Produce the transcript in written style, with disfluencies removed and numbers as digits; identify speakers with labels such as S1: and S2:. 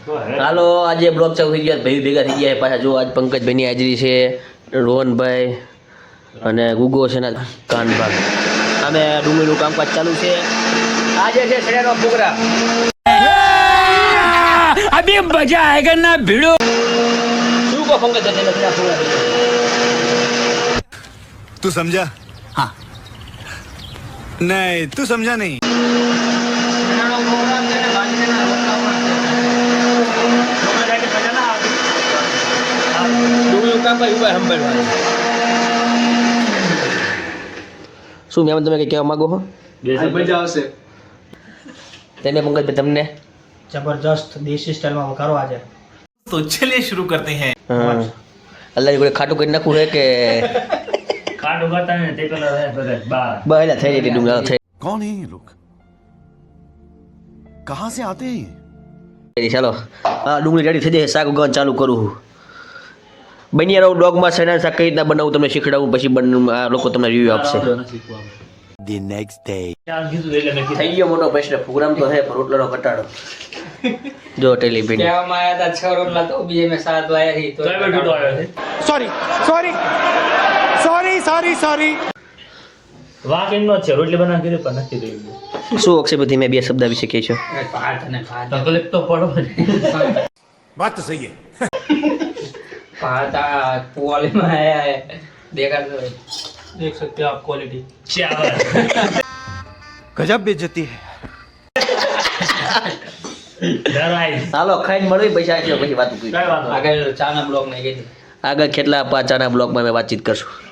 S1: હાલો આજે બ્લોગ ચાલુ થઈ ગયા ભાઈ ભેગા થઈ ગયા પાછા જો આજ પંકજભાઈની હાજરી છે રોહનભાઈ અને ગુગો છે ને કાનભાગ અમે ડુંગળીનું કામકાજ ચાલુ છે આજે છે સડેનો પ્રોગ્રામ
S2: अभी मजा आएगा ना भिड़ो
S1: શું કો પંકજ
S3: तू समझा हाँ नहीं तू समझा नहीं
S1: ડુંગળીનું કામકાજ ઉભા સંભાળવાનું શું મેમ તમે કંઈ કહેવા માંગો છો
S4: મજા આવશે
S1: તેને પંકજભાઈ તમને
S4: જબરદસ્ત દેશી સ્ટાઇલમાં વઘારો આજે
S5: तो चलिए शुरू करते हैं
S1: અલ્લાહ કોઈ ખાટું કરી નાખવું છે કે
S2: काट उगाता है ते पेला है भगत बा
S1: બહેલા થઈ જતી ડુંગળા થઈ
S3: कौन है ये लोग कहाँ से आते हैं ये
S1: ચાલો હા ડુંગળી રેડી થઈ જાય શાક ઉગાવવાનું ચાલુ કરું બની રહો ડોગમાં સણા શાક કઈ રીતના બનાવું તમને શીખડાવું પછી આ લોકો તમને રિવ્યુ આપશે
S3: the next day
S2: क्या कीधું એટલે મેં
S1: થઈ ગયો મોટો પ્રશ્ન પ્રોગ્રામ તો છે પણ રોટલાનો ઘટાડો જો ટેલી ભીની
S4: કહેવામાં આવ્યા હતા 6 રોટલા તો બીજે મેં 7 લાયા હતી
S2: તો એ બેઠો આવ્યો છે
S3: sorry
S2: વાક એમનો જ છે રોટલી બનાવ કીધું પણ નથી રહ્યું
S1: શું અક્ષયપતિ મેં બે શબ્દ વિશે કહી છો
S4: ભાત અને ભાત
S2: તકલીફ તો પડો
S3: बात तो सही है
S4: भात क्वालिटी में आया है देखा तो देख सकते हो आप क्वालिटी
S2: ચાવર
S3: गजब बेइज्जती है
S2: ડરાય
S1: ચાલો ખાઈને મળવી પૈસા આપ્યો પછી વાત કરી
S2: કઈ વાત
S4: આગળ ચાના બ્લોગ નહીં ગઈ
S1: આગળ કેટલા પાચાના બ્લોગમાં મેં વાતચીત કરશું